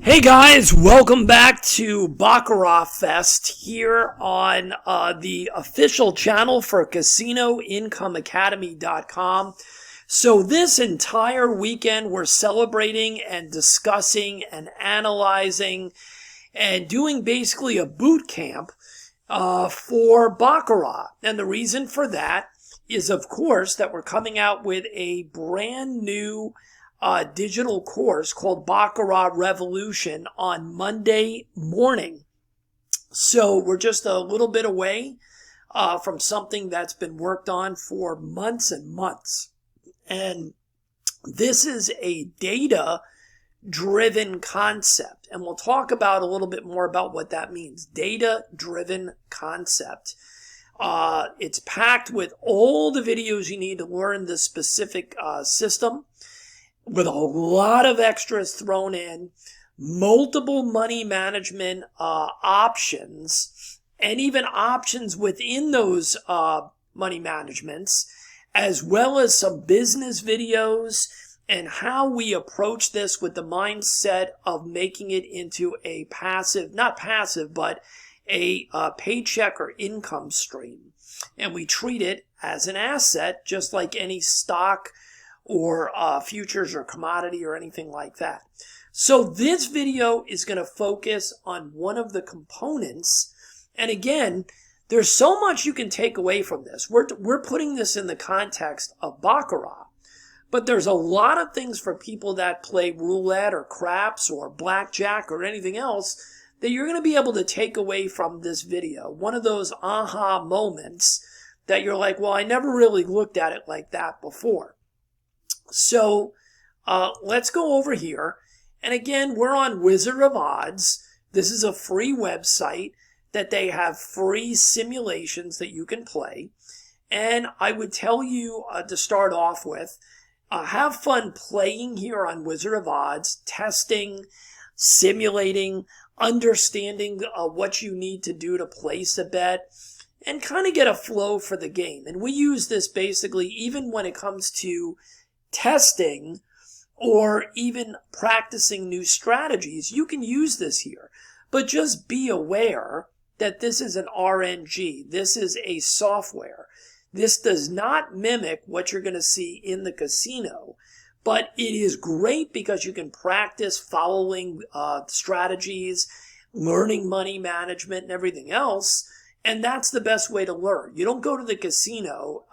Hey guys, welcome back to Baccarat Fest here on the official channel for CasinoIncomeAcademy.com. So this entire weekend we're celebrating and discussing and analyzing and doing basically a boot camp for Baccarat. And the reason for that is, of course, that we're coming out with a brand new digital course called Baccarat Revolution on Monday morning. So we're just a little bit away from something that's been worked on for months and months. And this is a data-driven concept. And we'll talk about a little bit more about what that means. Data-driven concept. It's packed with all the videos you need to learn this specific system, with a lot of extras thrown in, multiple money management options, and even options within those money managements, as well as some business videos and how we approach this with the mindset of making it into a passive, not passive, but a paycheck or income stream. And we treat it as an asset, just like any stock or futures or commodity or anything like that. So this video is going to focus on one of the components. And again, there's so much you can take away from this. We're putting this in the context of Baccarat. But there's a lot of things for people that play roulette or craps or blackjack or anything else that you're going to be able to take away from this video. One of those aha moments that you're like, well, I never really looked at it like that before. So let's go over here. And again, we're on Wizard of Odds. This is a free website that they have free simulations that you can play. And I would tell you to start off with, have fun playing here on Wizard of Odds, testing, simulating, understanding what you need to do to place a bet, and kind of get a flow for the game. And we use this basically even when it comes to testing or even practicing new strategies. You can use this here, but just be aware that this is an RNG. This is a software. This does not mimic what you're going to see in the casino, but it is great because you can practice following strategies, learning money management and everything else, and that's the best way to learn. You don't go to the casino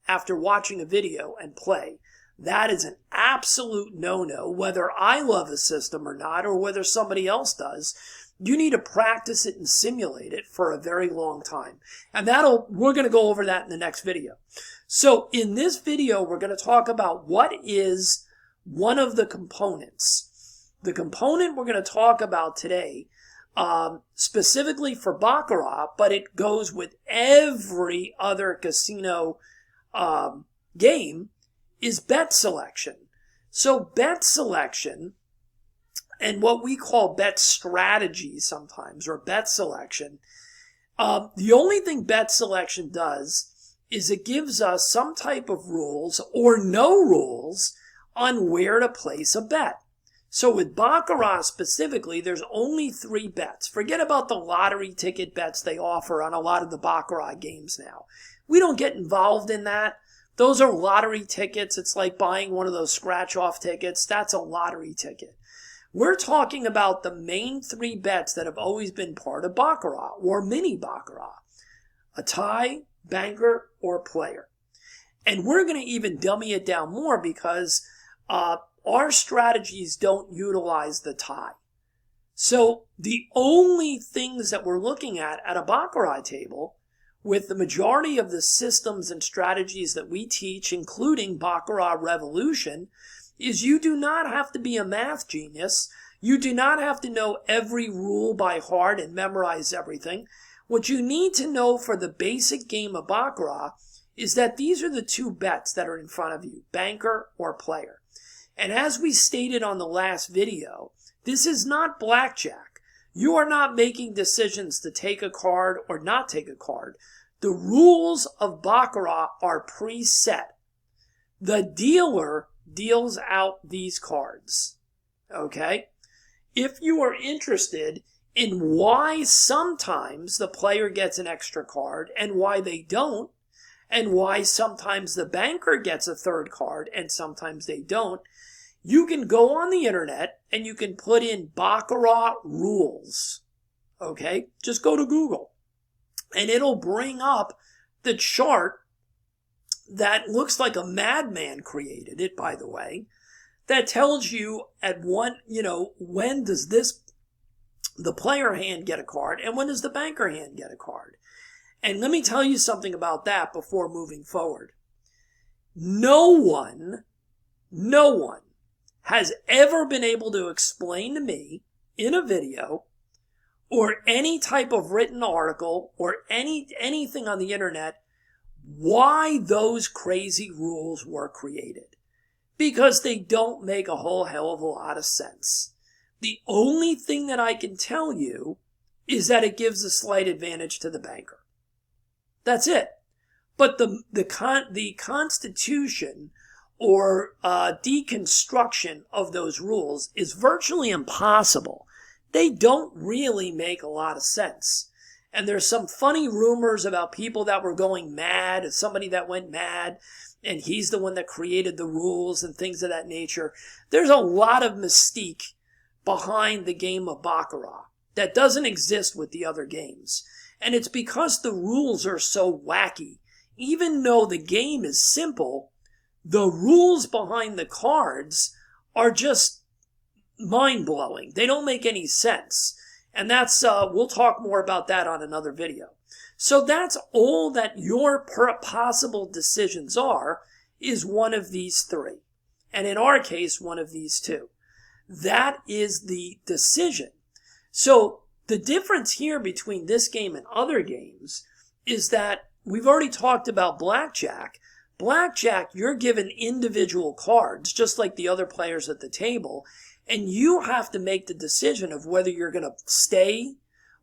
after watching a video and play. That is an absolute no-no, whether I love a system or not, or whether somebody else does. You need to practice it and simulate it for a very long time. And we're going to go over that in the next video. So in this video, we're going to talk about what is one of the components. The component we're going to talk about today, specifically for Baccarat, but it goes with every other casino game, is bet selection. So bet selection, and what we call bet strategy sometimes, or bet selection, the only thing bet selection does is it gives us some type of rules or no rules on where to place a bet. So with Baccarat specifically, there's only 3 bets. Forget about the lottery ticket bets they offer on a lot of the Baccarat games now. We don't get involved in that. Those are lottery tickets. It's like buying one of those scratch-off tickets. That's a lottery ticket. We're talking about the main 3 bets that have always been part of Baccarat or mini Baccarat. A tie, banker, or player. And we're going to even dummy it down more because our strategies don't utilize the tie. So the only things that we're looking at a Baccarat table, with the majority of the systems and strategies that we teach, including Baccarat Revolution, is you do not have to be a math genius. You do not have to know every rule by heart and memorize everything. What you need to know for the basic game of Baccarat is that these are the 2 bets that are in front of you, banker or player. And as we stated on the last video, this is not blackjack. You are not making decisions to take a card or not take a card. The rules of Baccarat are preset. The dealer deals out these cards. Okay? if you are interested in why sometimes the player gets an extra card and why they don't, and why sometimes the banker gets a third card and sometimes they don't, you can go on the internet and you can put in Baccarat rules. Okay? Just go to Google and it'll bring up the chart that looks like a madman created it, by the way, that tells you at one, when does the player hand get a card and when does the banker hand get a card. And let me tell you something about that before moving forward. No one has ever been able to explain to me in a video or any type of written article or anything on the internet why those crazy rules were created. Because they don't make a whole hell of a lot of sense. The only thing that I can tell you is that it gives a slight advantage to the banker. That's it. But the constitution or deconstruction of those rules is virtually impossible. They don't really make a lot of sense. And there's some funny rumors about people that were going mad, somebody that went mad, and he's the one that created the rules and things of that nature. There's a lot of mystique behind the game of Baccarat that doesn't exist with the other games. And it's because the rules are so wacky. Even though the game is simple, the rules behind the cards are just mind-blowing. They don't make any sense. And that's, we'll talk more about that on another video. So that's all that your possible decisions are, is one of these three. And in our case, one of these two. That is the decision. So the difference here between this game and other games is that we've already talked about blackjack. Blackjack, you're given individual cards, just like the other players at the table, and you have to make the decision of whether you're going to stay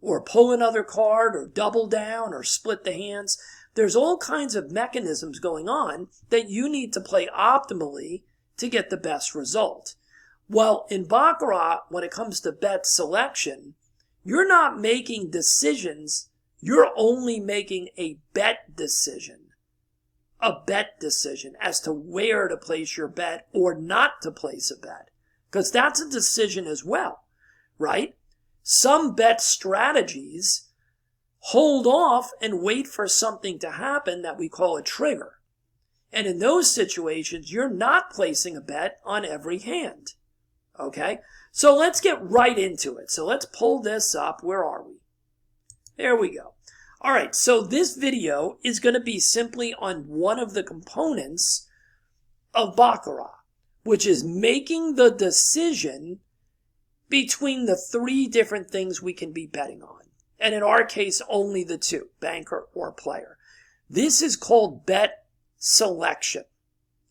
or pull another card or double down or split the hands. There's all kinds of mechanisms going on that you need to play optimally to get the best result. Well, in Baccarat, when it comes to bet selection, you're not making decisions, you're only making a bet decision. A bet decision as to where to place your bet or not to place a bet. Because that's a decision as well, right? Some bet strategies hold off and wait for something to happen that we call a trigger. And in those situations, you're not placing a bet on every hand. Okay? So let's get right into it. So let's pull this up. Where are we? There we go. All right, so this video is going to be simply on one of the components of Baccarat, which is making the decision between the three different things we can be betting on. And in our case, only the two, banker or player. This is called bet selection.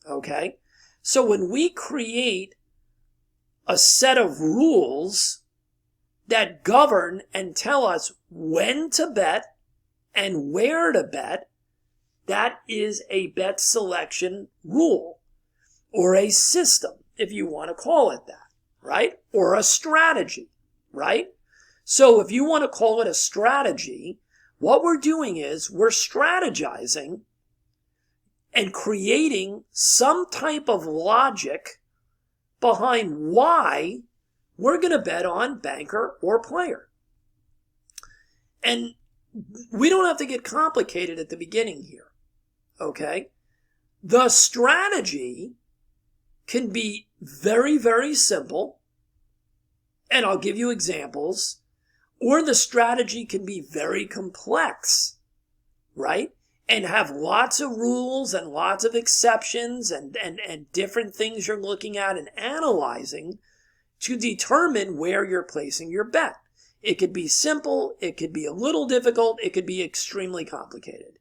Okay? So when we create a set of rules that govern and tell us when to bet and where to bet, that is a bet selection rule or a system, if you want to call it that, right? Or a strategy, right? So if you want to call it a strategy, what we're doing is we're strategizing and creating some type of logic behind why we're going to bet on banker or player. And we don't have to get complicated at the beginning here, okay? The strategy can be very, very simple, and I'll give you examples, or the strategy can be very complex, right? And have lots of rules and lots of exceptions and different things you're looking at and analyzing to determine where you're placing your bet. It could be simple, it could be a little difficult, it could be extremely complicated.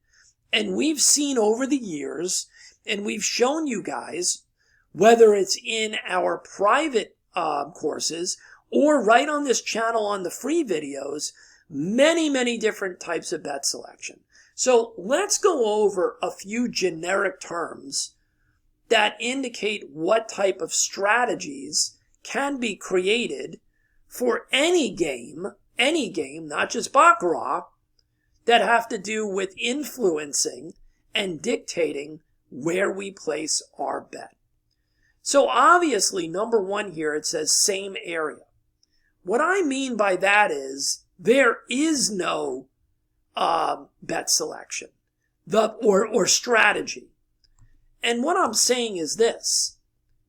And we've seen over the years, and we've shown you guys, whether it's in our private courses or right on this channel on the free videos, many, many different types of bet selection. So let's go over a few generic terms that indicate what type of strategies can be created for any game, not just Baccarat, that have to do with influencing and dictating where we place our bet. So obviously, number one here, it says same area. What I mean by that is there is no bet selection or strategy. And what I'm saying is this.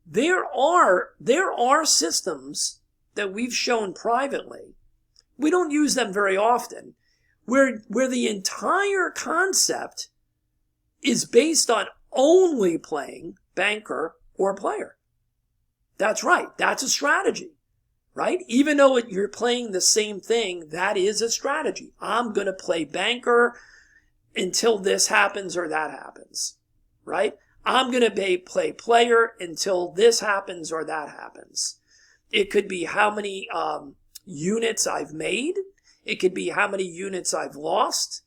There are systems that we've shown privately. We don't use them very often, where the entire concept is based on only playing banker or player. That's right. That's a strategy, right? Even though you're playing the same thing, that is a strategy. I'm going to play banker until this happens or that happens, right? I'm going to play player until this happens or that happens. It could be how many units I've made. It could be how many units I've lost.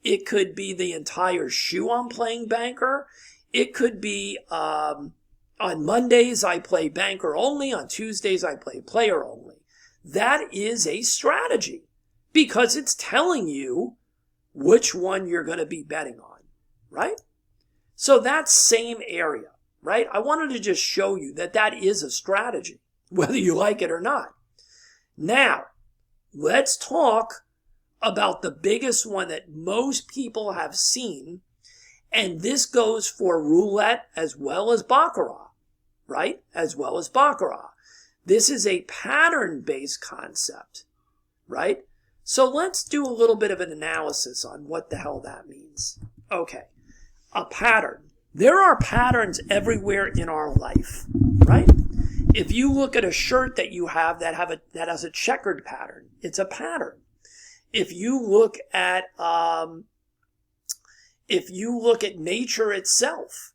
It could be the entire shoe I'm playing banker. It could be on Mondays I play banker only. On Tuesdays I play player only. That is a strategy because it's telling you which one you're going to be betting on, right? So that's same area, right? I wanted to just show you that that is a strategy, whether you like it or not. Now, let's talk about the biggest one that most people have seen, and this goes for roulette as well as Baccarat, right? As well as Baccarat. This is a pattern-based concept, right? So let's do a little bit of an analysis on what the hell that means. Okay, a pattern. There are patterns everywhere in our life, right? If you look at a shirt that you have that has a checkered pattern, it's a pattern. If you look at nature itself,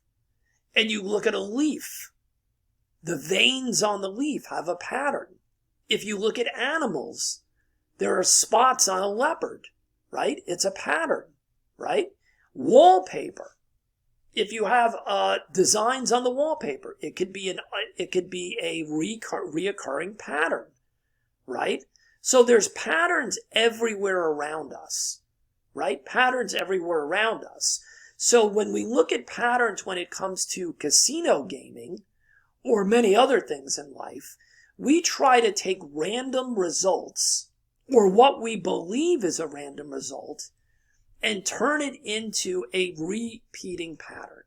and you look at a leaf, the veins on the leaf have a pattern. If you look at animals, there are spots on a leopard, right? It's a pattern, right? Wallpaper. If you have designs on the wallpaper, it could be a reoccurring pattern, right? So there's patterns everywhere around us, right? Patterns everywhere around us. So when we look at patterns when it comes to casino gaming or many other things in life, we try to take random results or what we believe is a random result and turn it into a repeating pattern.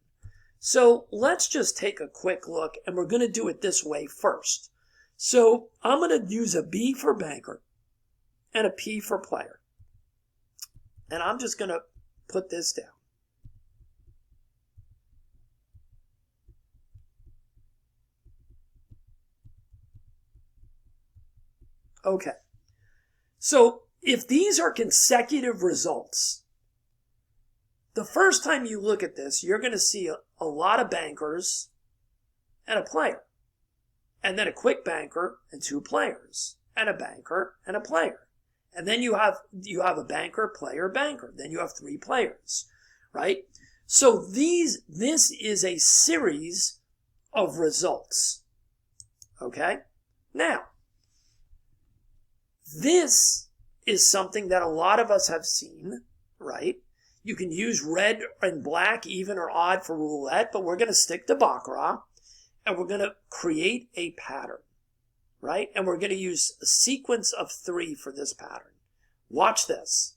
So let's just take a quick look, and we're going to do it this way first. So I'm going to use a B for banker and a P for player. And I'm just going to put this down. Okay. So if these are consecutive results, the first time you look at this, you're going to see a lot of bankers and a player. And then a quick banker and two players. And a banker and a player. And then you have a banker, player, banker. Then you have three players, right? So this is a series of results. Okay? Now, this is something that a lot of us have seen, right? You can use red and black, even or odd for roulette, but we're going to stick to Baccarat, and we're going to create a pattern, right? And we're going to use a sequence of 3 for this pattern. Watch this.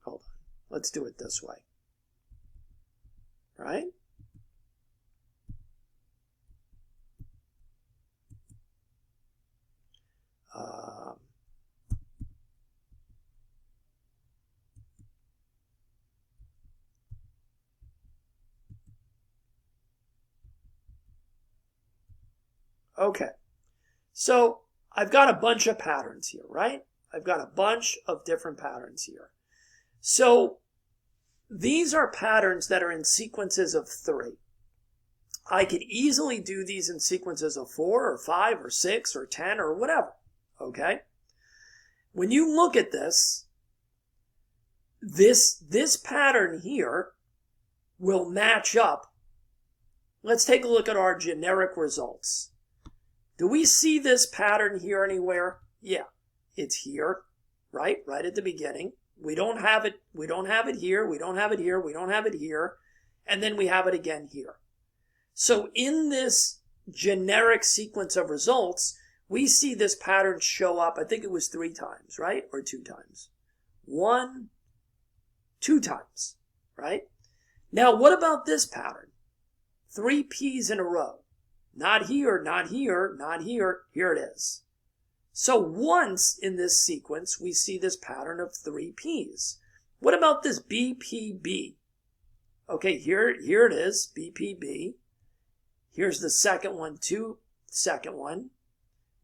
Hold on. Let's do it this way, right? Okay, so I've got a bunch of patterns here, right? I've got a bunch of different patterns here. So these are patterns that are in sequences of 3. I could easily do these in sequences of 4 or 5 or 6 or 10 or whatever, okay? When you look at this pattern here will match up let's take a look at our generic results. Do we see this pattern here anywhere? Yeah, it's here, right? Right at the beginning. We don't have it. We don't have it here. We don't have it here. We don't have it here. And then we have it again here. So in this generic sequence of results, we see this pattern show up. I think it was 3 times, right? Or 2 times. 1, 2 times, right? Now, what about this pattern? 3 P's in a row. Not here, not here, not here. Here it is. So once in this sequence, we see this pattern of 3 P's. What about this BPB? Okay, here it is, BPB. Here's the second one too, second one.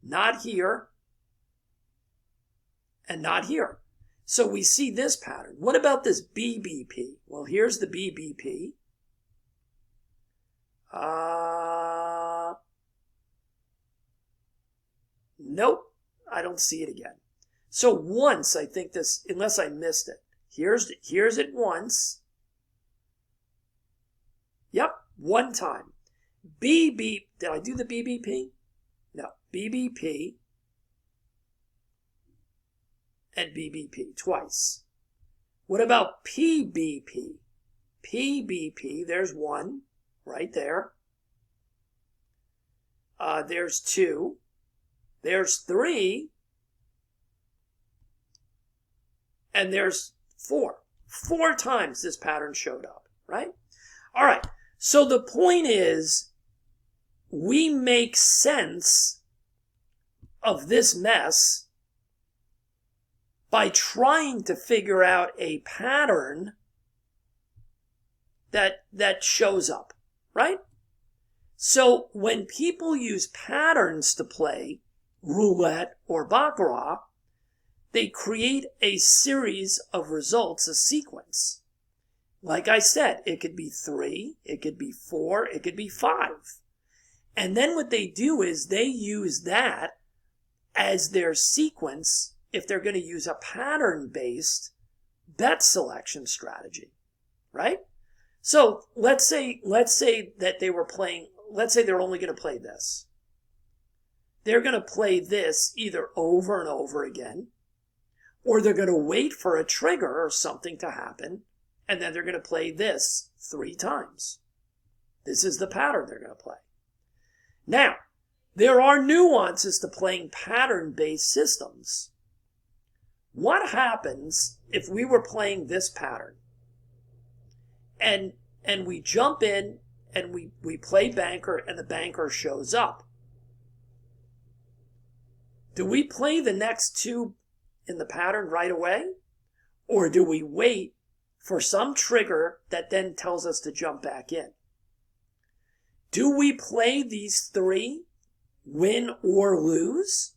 Not here, and not here. So we see this pattern. What about this BBP? Well, here's the BBP. Nope, I don't see it again. So once, I think this, unless I missed it. Here's it once. Yep, 1 time. BB, did I do the BBP? No, BBP and BBP twice. What about PBP? PBP, there's 1 right there. There's 2. There's 3. And there's 4. 4 times this pattern showed up, right? All right. So the point is, we make sense of this mess by trying to figure out a pattern that shows up, right? So when people use patterns to play roulette or Baccarat, they create a series of results, a sequence. Like I said, it could be 3, it could be 4, it could be 5. And then what they do is they use that as their sequence if they're going to use a pattern-based bet selection strategy, right? So let's say that they were playing, let's say they're only going to play this. They're going to play this either over and over again, or they're going to wait for a trigger or something to happen, and then they're going to play this 3 times. This is the pattern they're going to play. Now, there are nuances to playing pattern-based systems. What happens if we were playing this pattern and we jump in and we play banker and the banker shows up? Do we play the next 2 in the pattern right away? Or do we wait for some trigger that then tells us to jump back in? Do we play these 3, win or lose?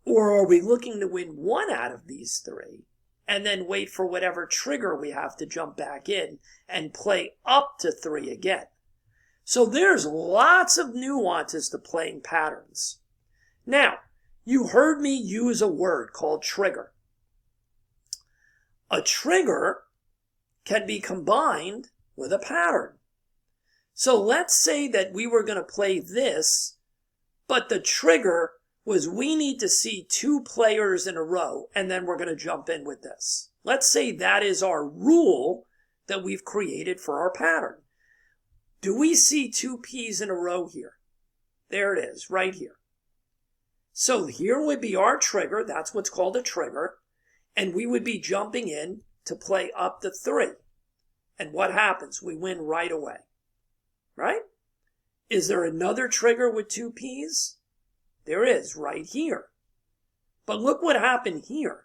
Or are we looking to win 1 out of these 3 and then wait for whatever trigger we have to jump back in and play up to 3 again? So there's lots of nuances to playing patterns. Now, you heard me use a word called trigger. A trigger can be combined with a pattern. So let's say that we were going to play this, but the trigger was we need to see 2 players in a row, and then we're going to jump in with this. Let's say that is our rule that we've created for our pattern. Do we see 2 P's in a row here? There it is, right here. So here would be our trigger. That's what's called a trigger. And we would be jumping in to play up to 3. And what happens? We win right away. Right? Is there another trigger with 2 P's? There is, right here. But look what happened here.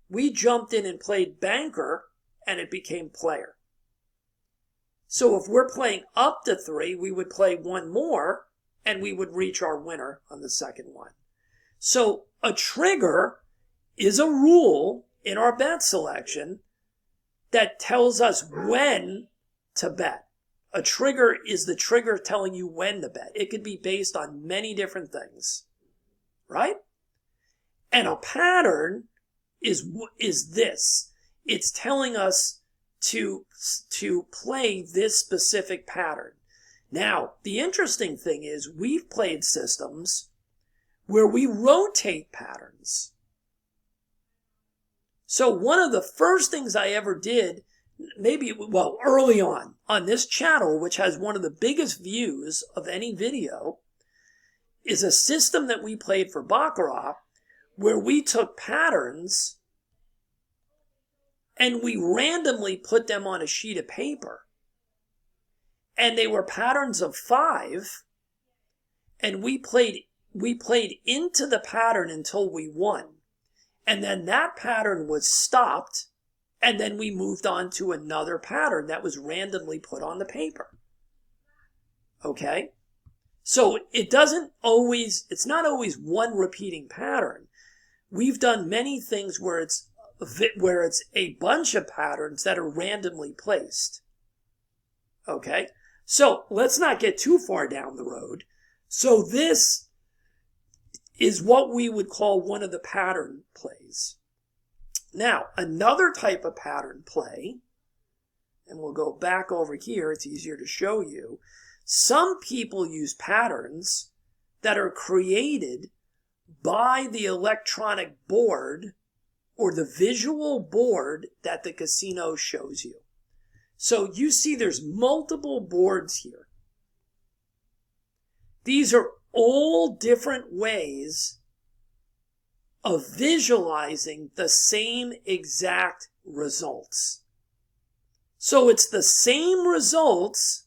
We jumped in and played banker, and it became player. So if we're playing up to 3, we would play 1 more, and we would reach our winner on the second one. So a trigger is a rule in our bet selection that tells us when to bet. A trigger is the trigger telling you when to bet. It could be based on many different things, right? And a pattern is this. It's telling us to play this specific pattern. Now, the interesting thing is we've played systems where we rotate patterns. So one of the first things I ever did, early on this channel, which has one of the biggest views of any video, is a system that we played for Baccarat where we took patterns and we randomly put them on a sheet of paper. And they were patterns of 5, and we played into the pattern until we won. And then that pattern was stopped, and then we moved on to another pattern that was randomly put on the paper. Okay? So it's not always one repeating pattern. We've done many things where it's a bunch of patterns that are randomly placed. Okay? So let's not get too far down the road. So this is what we would call one of the pattern plays. Now, another type of pattern play, and we'll go back over here, it's easier to show you. Some people use patterns that are created by the electronic board or the visual board that the casino shows you. So you see there's multiple boards here. These are all different ways of visualizing the same exact results. So it's the same results,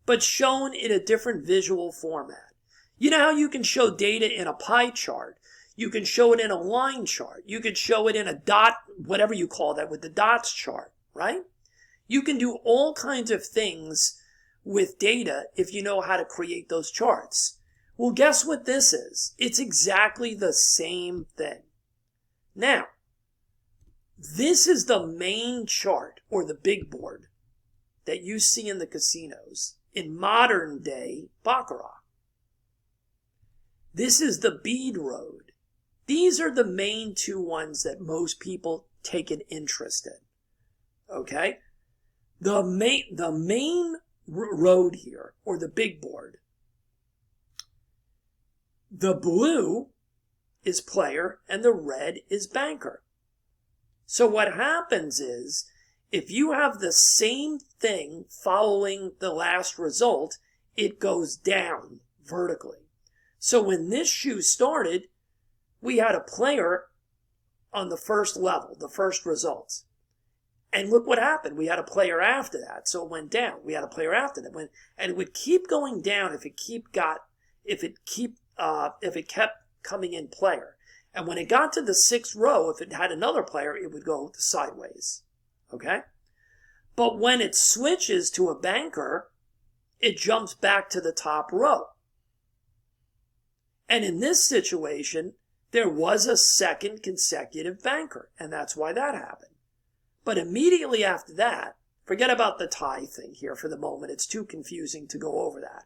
but shown in a different visual format. You know how you can show data in a pie chart? You can show it in a line chart. You could show it in a dot, whatever you call that, with the dots chart, right? You can do all kinds of things with data if you know how to create those charts. Well, guess what this is? It's exactly the same thing. Now, this is the main chart, or the big board, that you see in the casinos in modern day Baccarat. This is the bead road. These are the main two ones that most people take an interest in. Okay? The main road here, or the big board, the blue is player and the red is banker. So what happens is, if you have the same thing following the last result, it goes down vertically. So when this shoe started, we had a player on the first level, the first results. And look what happened. We had a player after that, so it went down. We had a player after that, and it would keep going down if it kept coming in player. And when it got to the 6th row, if it had another player, it would go sideways. Okay? But when it switches to a banker, it jumps back to the top row. And in this situation, there was a second consecutive banker, and that's why that happened. But immediately after that, forget about the tie thing here for the moment. It's too confusing to go over that.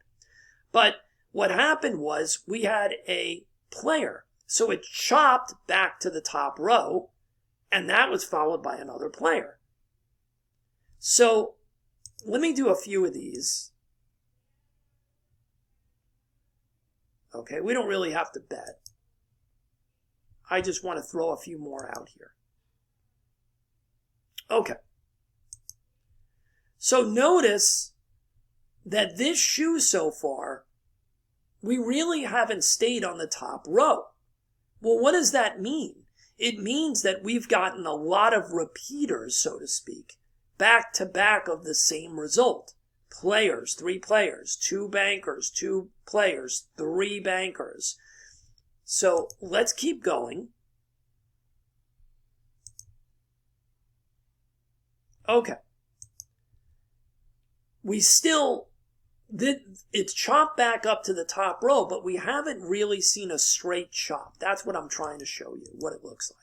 But what happened was we had a player. So it chopped back to the top row, and that was followed by another player. So let me do a few of these. Okay, we don't really have to bet. I just want to throw a few more out here. Okay. So notice that this shoe so far, we really haven't stayed on the top row. Well, what does that mean? It means that we've gotten a lot of repeaters, so to speak, back to back of the same result. Players, 3 players, 2 bankers, 2 players, 3 bankers. So let's keep going. Okay. It's chopped back up to the top row, but we haven't really seen a straight chop. That's what I'm trying to show you, what it looks like.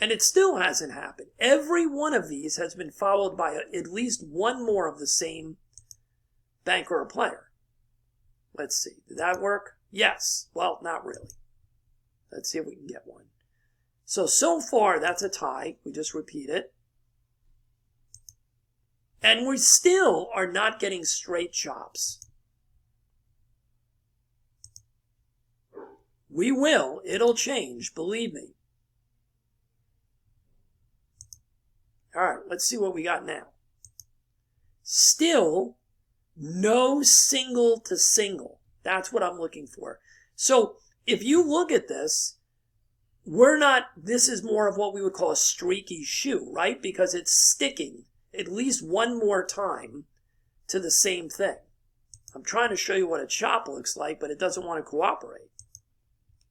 And it still hasn't happened. Every one of these has been followed by at least one more of the same banker or player. Let's see. Did that work? Yes. Well, not really. Let's see if we can get one. So far, that's a tie. We just repeat it. And we still are not getting straight chops. We will. It'll change, believe me. All right, let's see what we got now. Still, no single to single. That's what I'm looking for. So if you look at this, this is more of what we would call a streaky shoe, right? Because it's sticking at least one more time to the same thing. I'm trying to show you what a chop looks like, but it doesn't want to cooperate.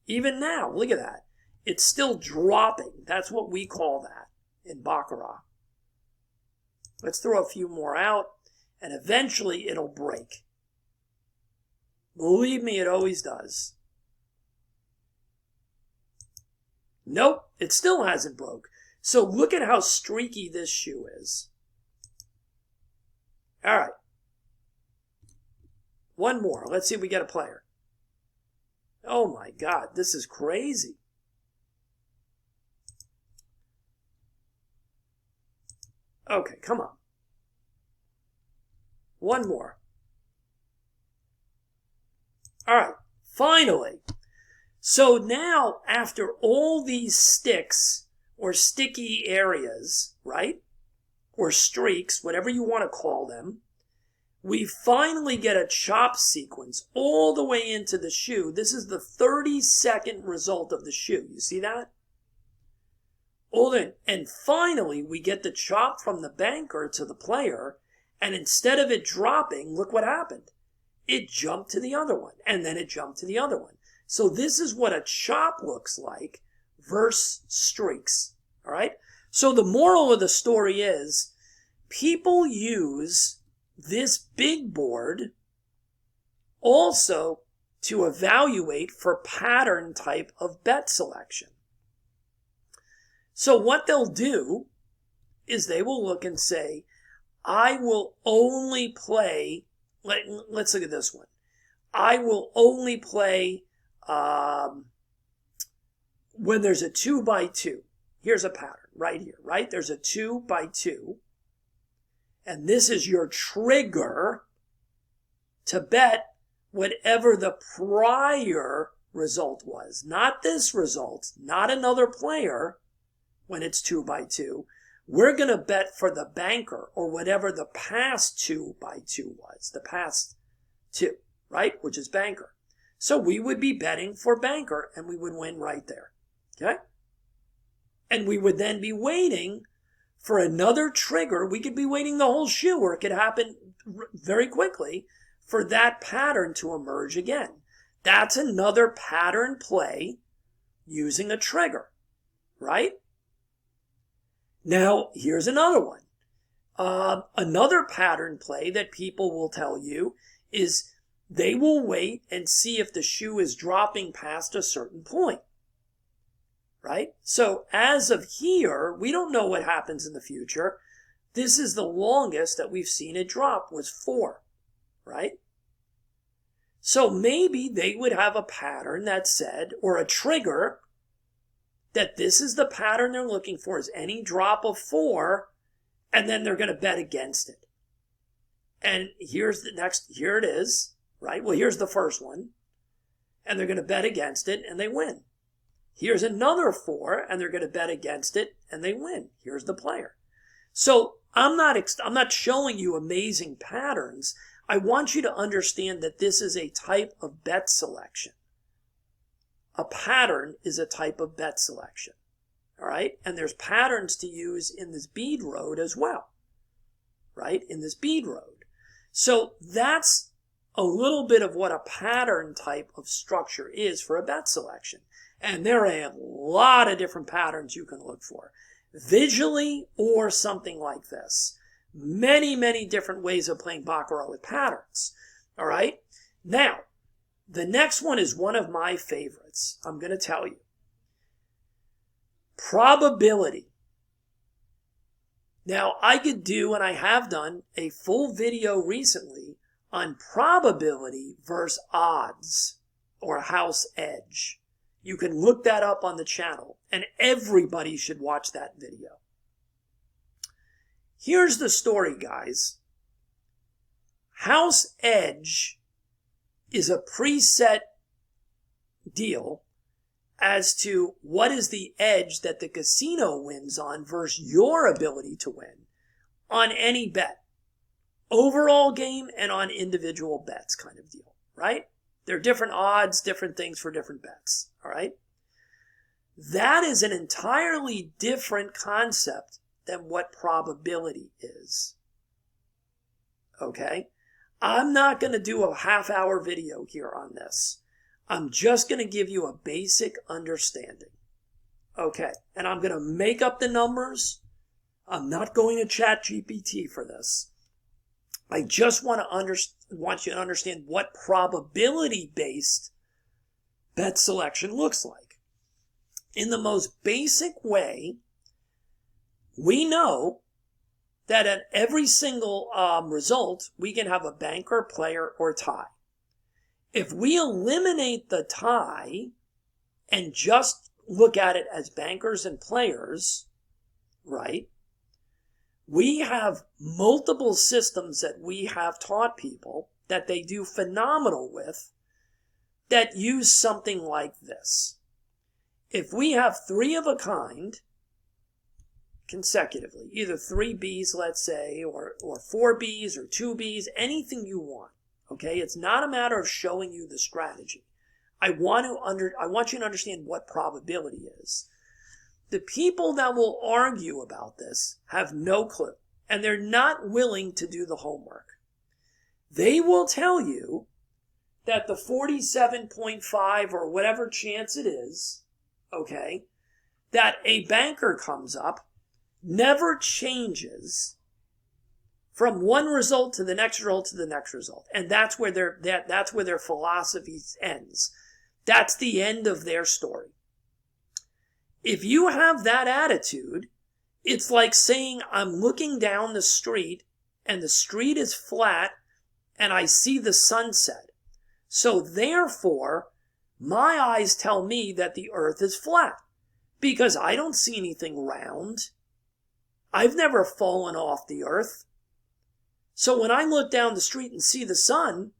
Even now, look at that. It's still dropping. That's what we call that in Baccarat. Let's throw a few more out, and eventually it'll break. Believe me, it always does. Nope, it still hasn't broke. So look at how streaky this shoe is. All right. One more. Let's see if we get a player. Oh my God, this is crazy. Okay, come on. One more. All right, finally. So now, after all these sticks or sticky areas, right? Or streaks, whatever you want to call them, we finally get a chop sequence all the way into the shoe. This is the 30-second result of the shoe. You see that? And finally, we get the chop from the banker to the player, and instead of it dropping, look what happened. It jumped to the other one, and then it jumped to the other one. So this is what a chop looks like versus streaks. All right? So the moral of the story is people use this big board also to evaluate for pattern type of bet selection. So what they'll do is they will look and say, I will only play, let's look at this one. I will only play when there's a 2x2. Here's a pattern right here, right? There's a 2x2. And this is your trigger to bet whatever the prior result was. Not this result, not another player when it's 2x2. We're going to bet for the banker or whatever the past 2x2 was. The past 2, right? Which is banker. So we would be betting for banker and we would win right there. Okay? And we would then be waiting for another trigger. We could be waiting the whole shoe, or it could happen very quickly for that pattern to emerge again. That's another pattern play using a trigger, right? Now, here's another one. Another pattern play that people will tell you is they will wait and see if the shoe is dropping past a certain point. Right? So as of here, we don't know what happens in the future. This is the longest that we've seen it drop was 4. Right? So maybe they would have a pattern that said, or a trigger, that this is the pattern they're looking for, is any drop of 4, and then they're going to bet against it. And here's the next, here it is, right? Well, here's the first one. And they're going to bet against it, and they win. Here's another 4, and they're going to bet against it, and they win. Here's the player. So I'm not showing you amazing patterns. I want you to understand that this is a type of bet selection. A pattern is a type of bet selection. All right? And there's patterns to use in this bead road as well. Right? In this bead road. So that's a little bit of what a pattern type of structure is for a bet selection. And there are a lot of different patterns you can look for. Visually or something like this. Many, many different ways of playing Baccarat with patterns. All right? Now, the next one is one of my favorites. I'm going to tell you. Probability. Now, I could do, and I have done, a full video recently on probability versus odds or house edge. You can look that up on the channel, and everybody should watch that video. Here's the story, guys. House edge is a preset deal as to what is the edge that the casino wins on versus your ability to win on any bet. Overall game and on individual bets kind of deal, right? There are different odds, different things for different bets, all right? That is an entirely different concept than what probability is, okay? I'm not going to do a half-hour video here on this. I'm just going to give you a basic understanding, okay? And I'm going to make up the numbers. I'm not going to chat GPT for this. I just want you to understand what probability-based bet selection looks like. In the most basic way, we know that at every single result, we can have a banker, player, or tie. If we eliminate the tie and just look at it as bankers and players, right? We have multiple systems that we have taught people that they do phenomenal with that use something like this. If we have 3 of a kind consecutively, either 3 Bs, let's say, or 4 Bs or 2 Bs, anything you want, okay? It's not a matter of showing you the strategy. I want you to understand what probability is. The people that will argue about this have no clue, and they're not willing to do the homework. They will tell you that the 47.5 or whatever chance it is, okay, that a banker comes up never changes from one result to the next result to the next result. And that's where their philosophy ends. That's the end of their story. If you have that attitude, it's like saying I'm looking down the street and the street is flat and I see the sunset. So therefore, my eyes tell me that the earth is flat because I don't see anything round. I've never fallen off the earth. So when I look down the street and see the sun,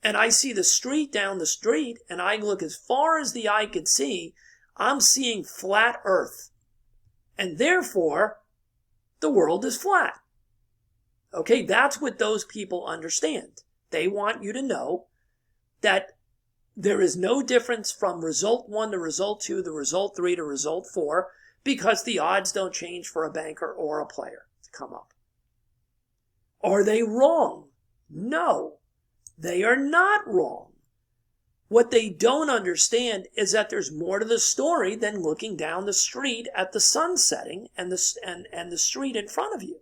and I see the street down the street, and I look as far as the eye could see, I'm seeing flat earth. And therefore, the world is flat. Okay, that's what those people understand. They want you to know that there is no difference from result 1 to result 2 to result 3 to result 4 because the odds don't change for a banker or a player to come up. Are they wrong? No, they are not wrong. What they don't understand is that there's more to the story than looking down the street at the sun setting and the street in front of you.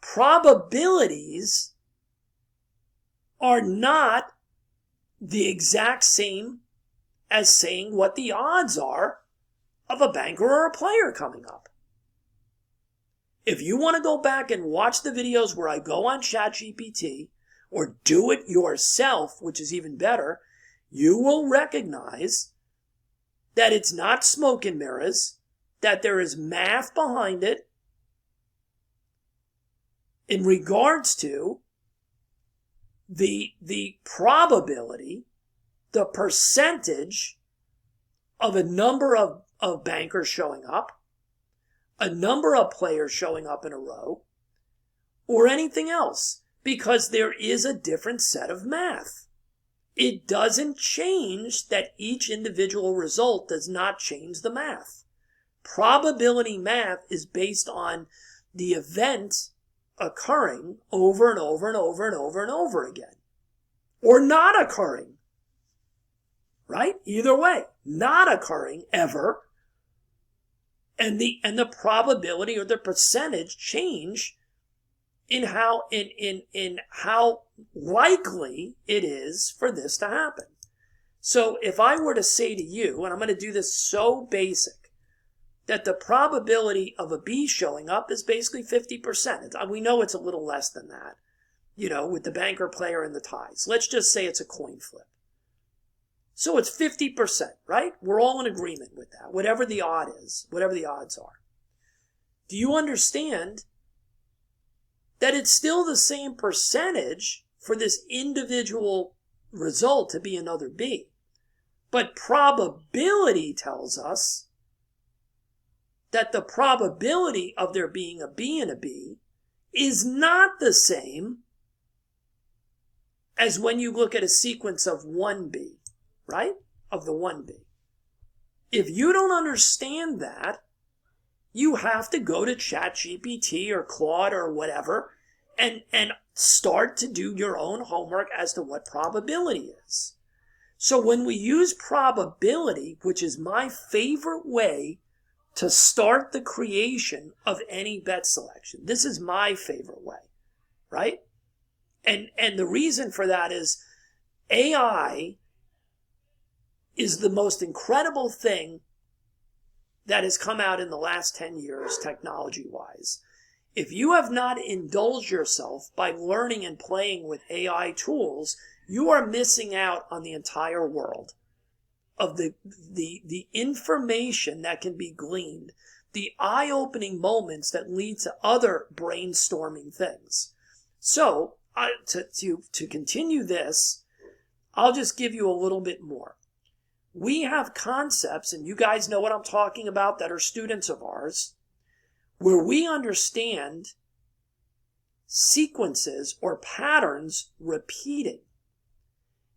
Probabilities are not the exact same as saying what the odds are of a banker or a player coming up. If you want to go back and watch the videos where I go on ChatGPT or do it yourself, which is even better, you will recognize that it's not smoke and mirrors, that there is math behind it in regards to the probability, the percentage of a number of bankers showing up, a number of players showing up in a row, or anything else, because there is a different set of math. It doesn't change that each individual result does not change the math. Probability math is based on the event occurring over and over and over and over and over again. Or not occurring. Right? Either way. Not occurring ever. And the probability or the percentage change in how likely it is for this to happen. So if I were to say to you, and I'm going to do this so basic, that the probability of a B showing up is basically 50%. We know it's a little less than that, with the banker, player, and the ties. Let's just say it's a coin flip. So it's 50%, right? We're all in agreement with that, whatever the odds are. do you understand that it's still the same percentage for this individual result to be another B? But probability tells us that the probability of there being a B and a B is not the same as when you look at a sequence of 1B, right? Of the 1B. If you don't understand that, you have to go to ChatGPT or Claude or whatever and start to do your own homework as to what probability is. So when we use probability, which is my favorite way to start the creation of any bet selection, this is my favorite way, right? And the reason for that is AI is the most incredible thing that has come out in the last 10 years technology-wise. If you have not indulged yourself by learning and playing with AI tools, you are missing out on the entire world of the information that can be gleaned, the eye-opening moments that lead to other brainstorming things. So, to continue this, I'll just give you a little bit more. We have concepts, and you guys know what I'm talking about that are students of ours, where we understand sequences or patterns repeating.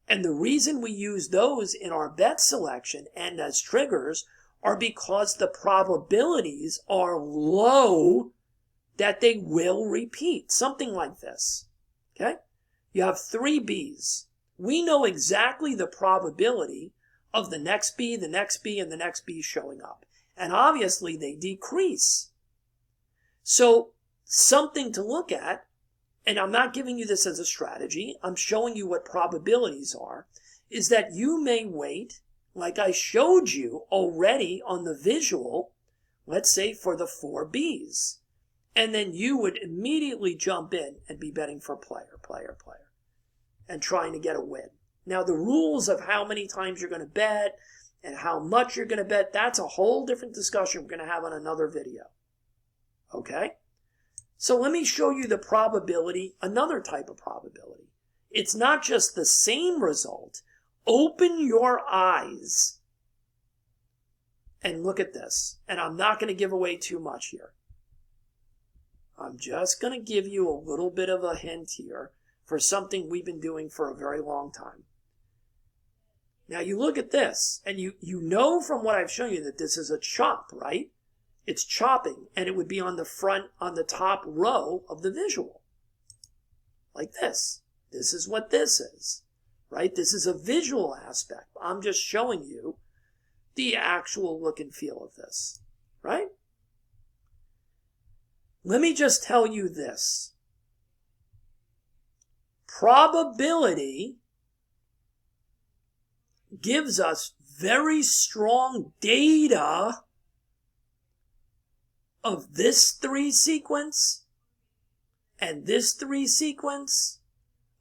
And the reason we use those in our bet selection and as triggers are because the probabilities are low that they will repeat. Something like this. Okay? You have 3 B's. We know exactly the probability of the next B, the next B, and the next B showing up. And obviously they decrease. So something to look at, and I'm not giving you this as a strategy, I'm showing you what probabilities are, is that you may wait, like I showed you already on the visual, let's say for the 4 B's. And then you would immediately jump in and be betting for player, and trying to get a win. Now, the rules of how many times you're going to bet and how much you're going to bet, that's a whole different discussion we're going to have on another video. Okay? So let me show you the probability, another type of probability. It's not just the same result. Open your eyes and look at this. And I'm not going to give away too much here. I'm just going to give you a little bit of a hint here for something we've been doing for a very long time. Now you look at this, and you know from what I've shown you that this is a chop, right? It's chopping, and it would be on the top row of the visual. Like this. This is what this is, right? This is a visual aspect. I'm just showing you the actual look and feel of this, right? Let me just tell you this. Probability gives us very strong data of this 3 sequence and this 3 sequence,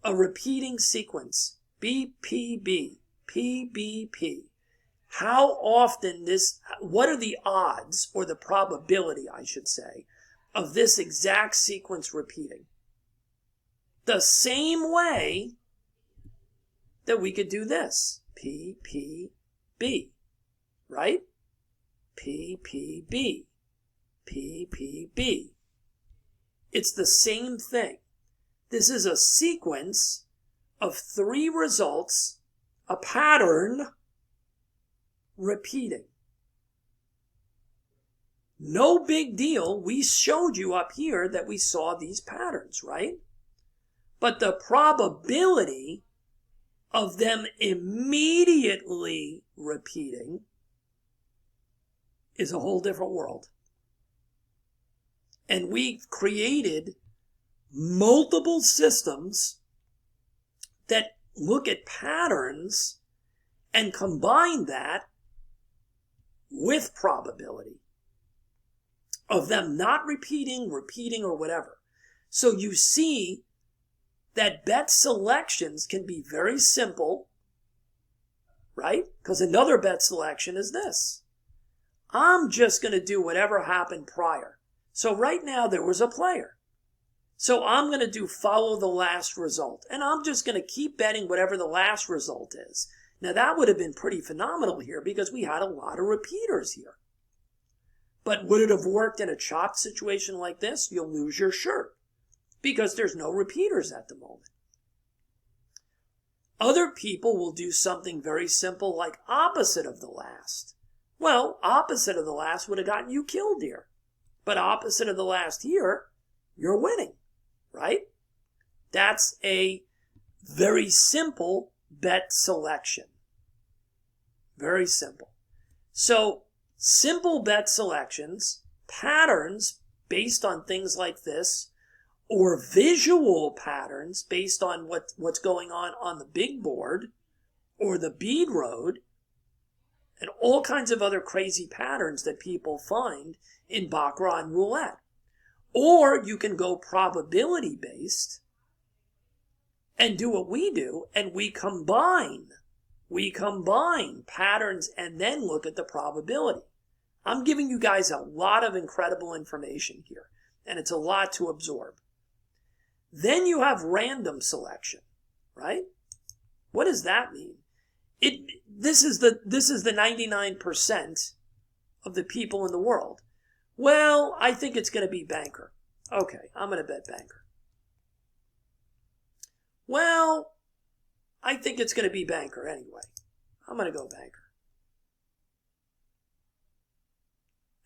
a repeating sequence, BPB, PBP. How often what are the odds, or the probability, I should say, of this exact sequence repeating? The same way that we could do this. PPB, right? PPB, PPB. It's the same thing. This is a sequence of 3 results, a pattern repeating. No big deal. We showed you up here that we saw these patterns, right? But the probability of them immediately repeating is a whole different world. And we've created multiple systems that look at patterns and combine that with probability of them not repeating, or whatever. So you see that bet selections can be very simple, right? Because another bet selection is this. I'm just going to do whatever happened prior. So right now there was a player. So I'm going to do follow the last result. And I'm just going to keep betting whatever the last result is. Now that would have been pretty phenomenal here because we had a lot of repeaters here. But would it have worked in a chopped situation like this? You'll lose your shirt because there's no repeaters at the moment. Other people will do something very simple like opposite of the last. Well, opposite of the last would have gotten you killed here. But opposite of the last here, you're winning, right? That's a very simple bet selection. Very simple. So, simple bet selections, patterns based on things like this, or visual patterns based on what's going on the big board, or the bead road, and all kinds of other crazy patterns that people find in Baccarat and roulette. Or you can go probability based and do what we do, and we combine patterns and then look at the probability. I'm giving you guys a lot of incredible information here, and it's a lot to absorb. Then you have random selection, right? What does that mean? This is the 99% of the people in the world. Well, I think it's going to be banker. Okay, I'm going to bet banker. Well, I think it's going to be banker anyway. I'm going to go banker.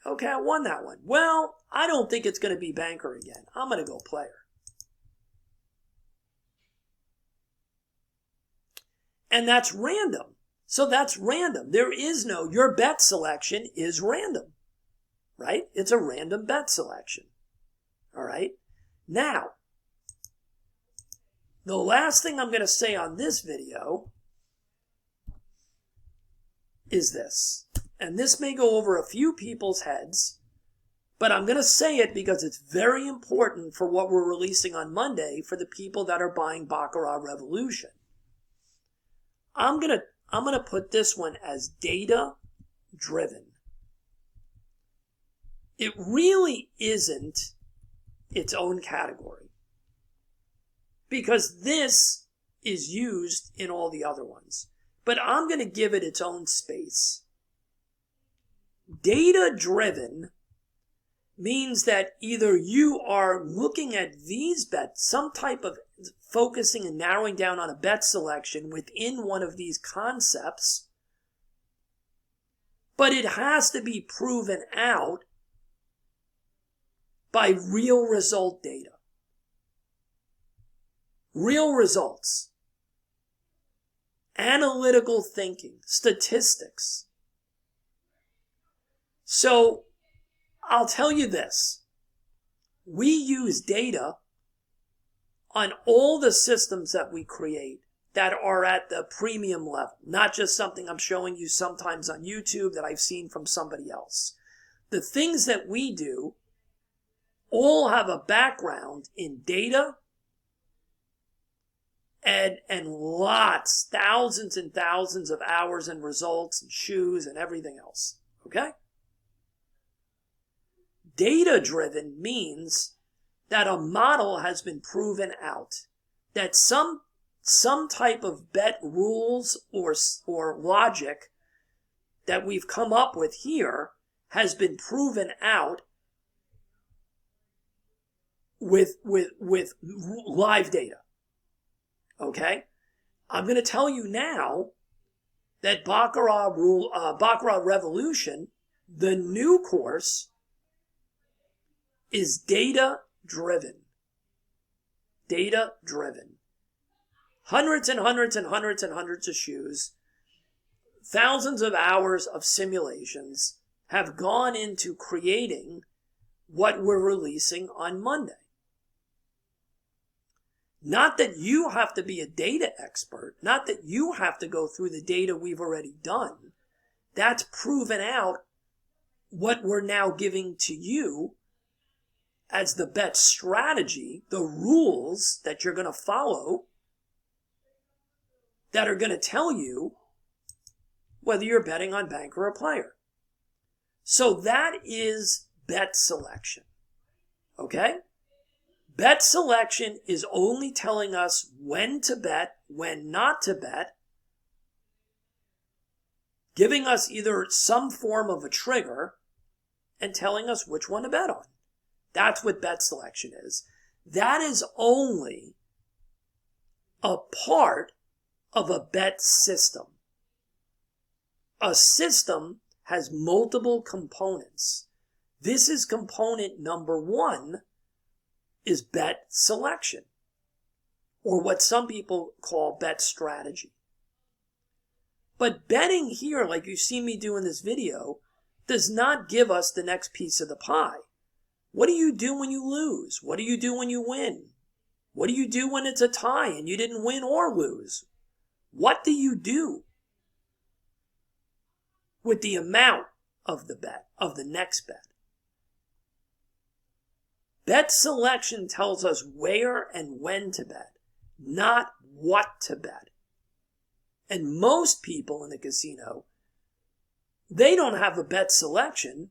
Okay, I won that one. Well, I don't think it's going to be banker again. I'm going to go player. And that's random. So that's random. There is no, your bet selection is random, right? It's a random bet selection. All right. Now, the last thing I'm going to say on this video is this. And this may go over a few people's heads, but I'm going to say it because it's very important for what we're releasing on Monday for the people that are buying Baccarat Revolution. I'm going to put this one as data driven. It really isn't its own category because this is used in all the other ones, but I'm going to give it its own space. Data driven means that either you are looking at these bets, some type of focusing and narrowing down on a bet selection within one of these concepts, but it has to be proven out by real result data. Real results. Analytical thinking. Statistics. So, I'll tell you this. We use data on all the systems that we create that are at the premium level, not just something I'm showing you sometimes on YouTube that I've seen from somebody else. The things that we do all have a background in data and lots, thousands and thousands of hours and results and shoes and everything else. Okay? Data-driven means that a model has been proven out, that some type of bet rules or logic that we've come up with here has been proven out with live data. Okay? I'm going to tell you now that Baccarat Revolution, the new course, is data-driven. Data-driven. Hundreds and hundreds and hundreds and hundreds of shoes, thousands of hours of simulations have gone into creating what we're releasing on Monday. Not that you have to be a data expert, not that you have to go through the data we've already done. That's proven out what we're now giving to you as the bet strategy, the rules that you're going to follow that are going to tell you whether you're betting on banker or player. So that is bet selection. Okay? Bet selection is only telling us when to bet, when not to bet, giving us either some form of a trigger and telling us which one to bet on. That's what bet selection is. That is only a part of a bet system. A system has multiple components. This is component number one, is bet selection, or what some people call bet strategy. But betting here, like you see me do in this video, does not give us the next piece of the pie. What do you do when you lose? What do you do when you win? What do you do when it's a tie and you didn't win or lose? What do you do with the amount of the bet, of the next bet? Bet selection tells us where and when to bet, not what to bet. And most people in the casino, they don't have a bet selection.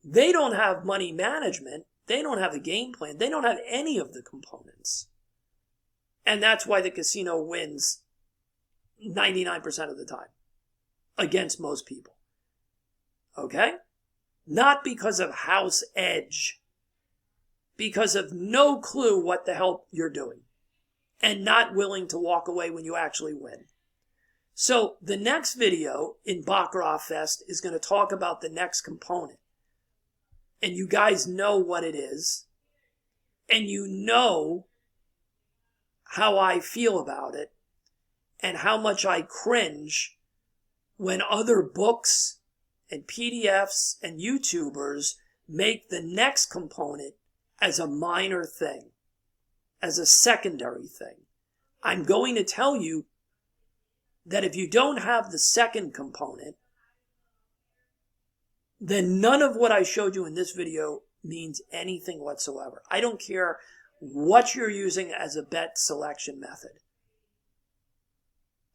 They don't have money management. They don't have a game plan. They don't have any of the components. And that's why the casino wins 99% of the time against most people. Okay? Not because of house edge. Because of no clue what the hell you're doing. And not willing to walk away when you actually win. So the next video in Baccarat Fest is going to talk about the next component. And you guys know what it is. And you know how I feel about it. And how much I cringe when other books and PDFs and YouTubers make the next component as a minor thing, as a secondary thing. I'm going to tell you that if you don't have the second component, then none of what I showed you in this video means anything whatsoever. I don't care what you're using as a bet selection method.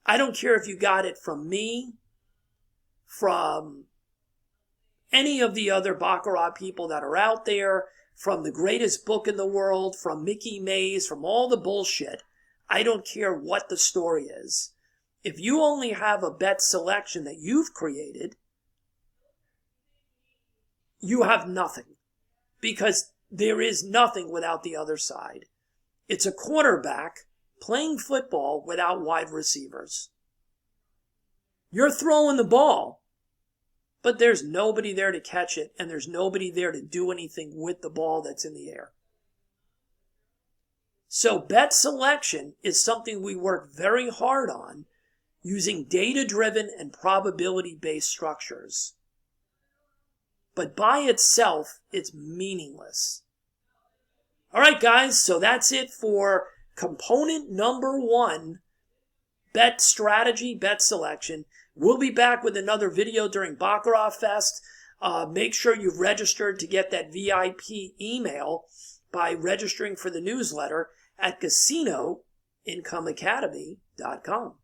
I don't care if you got it from me, from any of the other Baccarat people that are out there, from the greatest book in the world, from Mickey Mays, from all the bullshit. I don't care what the story is. If you only have a bet selection that you've created, you have nothing. Because there is nothing without the other side. It's a quarterback playing football without wide receivers. You're throwing the ball, but there's nobody there to catch it, and there's nobody there to do anything with the ball that's in the air. So bet selection is something we work very hard on using data-driven and probability-based structures. But by itself, it's meaningless. All right, guys, so that's it for component number one, bet strategy, bet selection. We'll be back with another video during Baccarat Fest. Make sure you've registered to get that VIP email by registering for the newsletter at casinoincomeacademy.com.